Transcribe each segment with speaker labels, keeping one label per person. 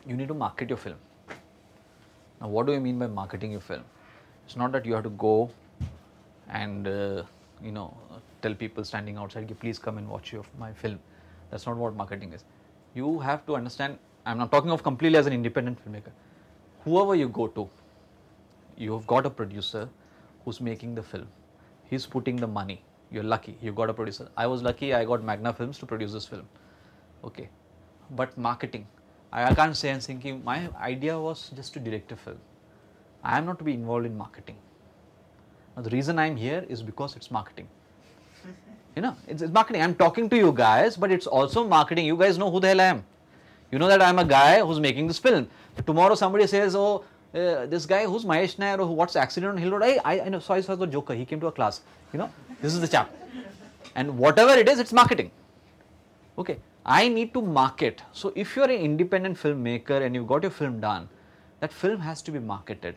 Speaker 1: you need to market your film. Now, what do I mean by marketing your film? It's not that you have to go and tell people standing outside, please come and watch my film. That's not what marketing is. You have to understand, I'm not talking of completely as an independent filmmaker. Whoever you go to, you've got a producer who's making the film. He's putting the money. You're lucky, you got a producer. I was lucky, I got Magna Films to produce this film. Okay. But marketing, I can't say and think, my idea was just to direct a film. I am not to be involved in marketing. Now, the reason I'm here is because it's marketing. It's marketing. I'm talking to you guys, but it's also marketing. You guys know who the hell I am. You know that I'm a guy who's making this film. Tomorrow somebody says, oh, this guy who's Mahesh Nair, or what's accident on Hill Road, I know, so I saw the Joker, he came to a class, this is the chap. And whatever it is, it's marketing. Okay, I need to market. So if you're an independent filmmaker and you've got your film done, that film has to be marketed.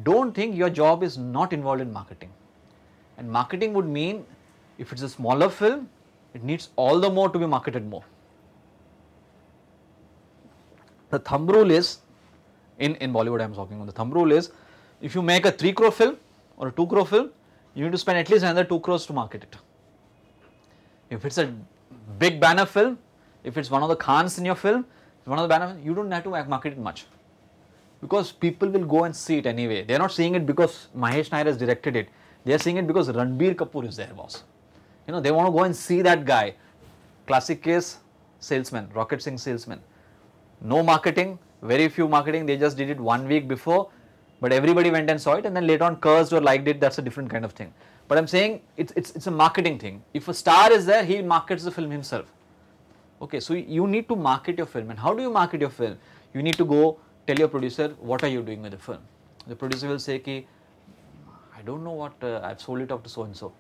Speaker 1: Don't think your job is not involved in marketing. And marketing would mean, if it's a smaller film, it needs all the more to be marketed more. The thumb rule is, in Bollywood I am talking on, the thumb rule is, if you make a 3 crore film or a 2 crore film, you need to spend at least another 2 crores to market it. If it's a big banner film, if it's one of the Khans in your film, one of the banner, you don't have to market it much. Because people will go and see it anyway. They are not seeing it because Mahesh Nair has directed it. They are seeing it because Ranbir Kapoor is their boss. They want to go and see that guy. Classic case, salesman, Rocket Singh salesman. No marketing, very few marketing, they just did it 1 week before, but everybody went and saw it and then later on cursed or liked it, that's a different kind of thing. But I'm saying it's a marketing thing. If a star is there, he markets the film himself. Okay, so you need to market your film. And how do you market your film? You need to go tell your producer, what are you doing with the film? The producer will say, I don't know what, I've sold it off to so and so.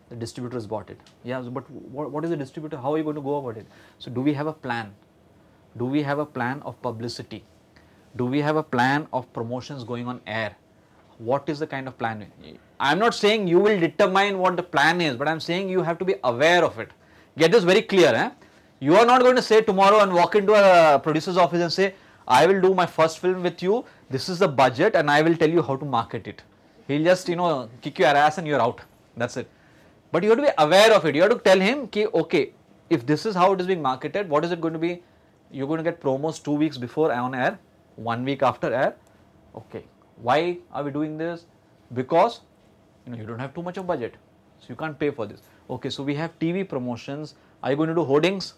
Speaker 1: The distributor has bought it. Yeah, but what is the distributor? How are you going to go about it? So do we have a plan? Do we have a plan of publicity? Do we have a plan of promotions going on air? What is the kind of plan? I'm not saying you will determine what the plan is, but I'm saying you have to be aware of it. Get this very clear. You are not going to say tomorrow and walk into a producer's office and say, I will do my first film with you, this is the budget and I will tell you how to market it. He'll just, kick your ass and you're out. That's it. But you have to be aware of it. You have to tell him, okay, if this is how it is being marketed, what is it going to be? You're going to get promos 2 weeks before on air, 1 week after air. Okay, why are we doing this? Because you don't have too much of budget, so you can't pay for this. Okay, so we have TV promotions. Are you going to do hoardings?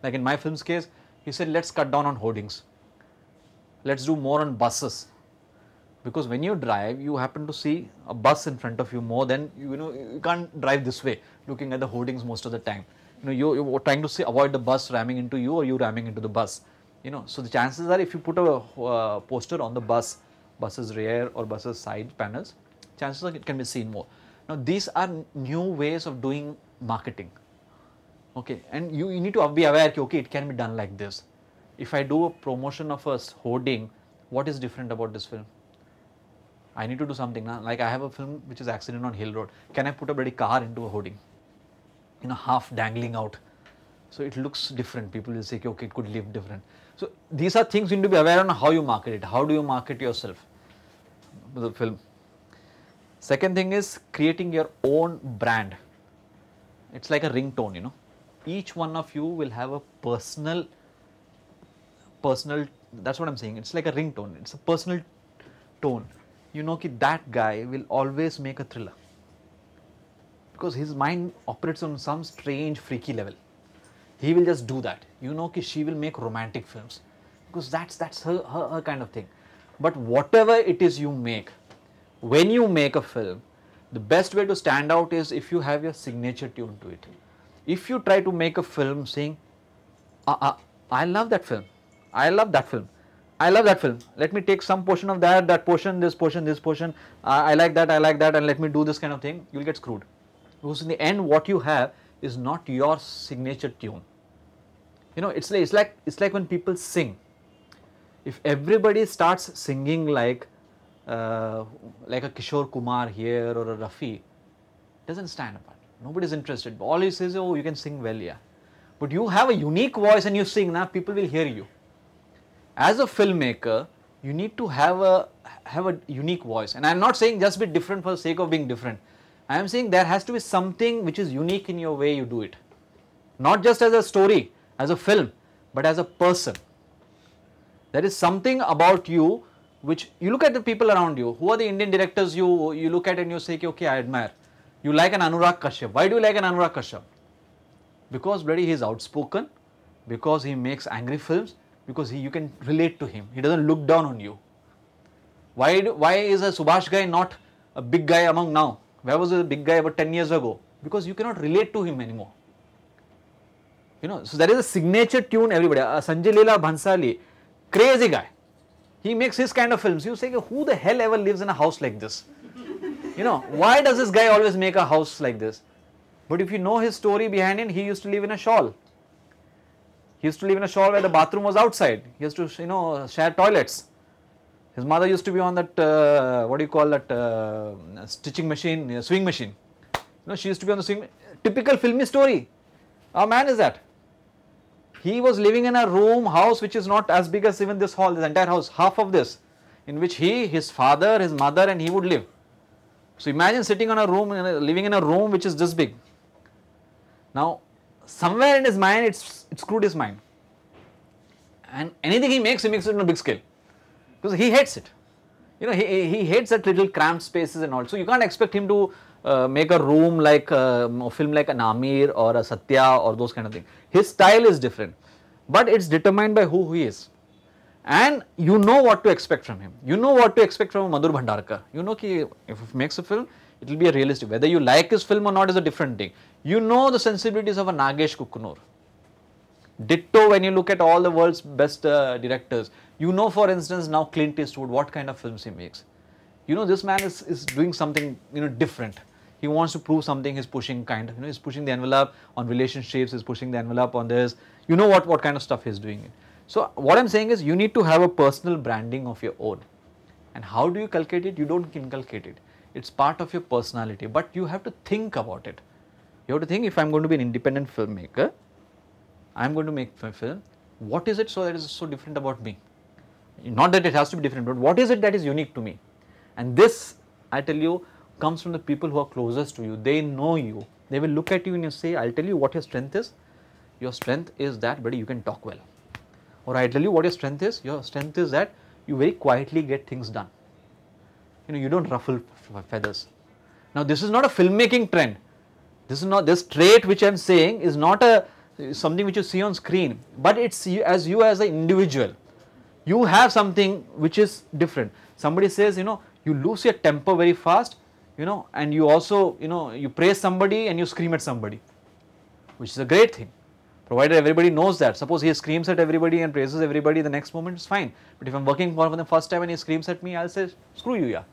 Speaker 1: Like in my film's case, he said, let's cut down on hoardings. Let's do more on buses. Because when you drive, you happen to see a bus in front of you more than, you can't drive this way, looking at the hoardings most of the time. You're trying to avoid the bus ramming into you or you ramming into the bus. So the chances are if you put a poster on the bus's rear or bus's side panels, chances are it can be seen more. Now these are new ways of doing marketing. Okay, and you need to be aware, okay, it can be done like this. If I do a promotion of a hoarding, what is different about this film? I need to do something now. Like I have a film which is Accident on Hill Road. Can I put a bloody car into a hoarding? Half dangling out. So it looks different. People will say, okay, it could look different. So these are things you need to be aware on how you market it. How do you market yourself with the film? Second thing is creating your own brand. It's like a ringtone, Each one of you will have a personal, that's what I'm saying. It's like a ringtone. It's a personal tone. That guy will always make a thriller. Because his mind operates on some strange, freaky level. He will just do that. She will make romantic films. Because that's her kind of thing. But whatever it is you make, when you make a film, the best way to stand out is if you have your signature tune to it. If you try to make a film saying, I love that film, I love that film, I love that film, let me take some portion of that portion, this portion, I like that, and let me do this kind of thing, you'll get screwed. Because in the end, what you have is not your signature tune. It's like when people sing. If everybody starts singing like a Kishore Kumar here or a Rafi, it doesn't stand apart. Nobody's interested. All he says, oh, you can sing well, yeah. But you have a unique voice and you sing, now people will hear you. as a filmmaker, you need to have a unique voice. And I am not saying just be different for the sake of being different. I am saying there has to be something which is unique in your way you do it. Not just as a story, as a film, but as a person. There is something about you which you look at the people around you. Who are the Indian directors you look at and you say, okay, I admire. You like an Anurag Kashyap. Why do you like an Anurag Kashyap? Because bloody he is outspoken, because he makes angry films, because you can relate to him. He doesn't look down on you. Why is a Subhash guy not a big guy among now? Where was a big guy about 10 years ago? Because you cannot relate to him anymore. You know, so there is a signature tune everybody. Sanjay Leela Bhansali, crazy guy. He makes his kind of films. You say, who the hell ever lives in a house like this? You know, why does this guy always make a house like this? But if you know his story behind it, he used to live in a shawl. He used to live in a shawl where the bathroom was outside. He used to, you know, share toilets. His mother used to be on that, what do you call that, stitching machine, sewing machine. You know, she used to be on the sewing. Typical filmy story. Our man is that. He was living in a house which is not as big as even this hall, this entire house, half of this, in which he, his father, his mother and he would live. So imagine sitting on a room, living in a room which is this big. Now, somewhere in his mind, it screwed his mind. And anything he makes it on a big scale. Because he hates it. You know, he hates that little cramped spaces and all. So you can't expect him to make a room like a film like an Amir or a Satya or those kind of things. His style is different, but it's determined by who he is. And you know what to expect from him. You know what to expect from Madhur Bhandarkar. You know ki if he makes a film, it will be a realistic. Whether you like his film or not is a different thing. You know the sensibilities of a Nagesh Kukunur. Ditto when you look at all the world's best directors. You know, for instance, now Clint Eastwood, what kind of films he makes. You know, this man is doing something, you know, different. He wants to prove something, he's pushing kind of, you know, he's pushing the envelope on relationships, he's pushing the envelope on this. You know what kind of stuff he's doing. So what I'm saying is you need to have a personal branding of your own. And how do you inculcate it? You don't inculcate it. It's part of your personality, but you have to think about it. You have to think, if I'm going to be an independent filmmaker, I'm going to make a film, what is it so that is so different about me? Not that it has to be different, but what is it that is unique to me? And this, I tell you, comes from the people who are closest to you. They know you. They will look at you and you say, I'll tell you what your strength is. Your strength is that, buddy, you can talk well. Or I tell you what your strength is. Your strength is that you very quietly get things done. You know, you don't ruffle feathers. Now, this is not a filmmaking trend. This is not, this trait which I'm saying is not something which you see on screen, but it's you as an individual. You have something which is different. Somebody says, you know, you lose your temper very fast, you know, and you also, you know, you praise somebody and you scream at somebody, which is a great thing, provided everybody knows that. Suppose he screams at everybody and praises everybody, the next moment is fine. But if I'm working for the first time and he screams at me, I'll say, screw you, yeah.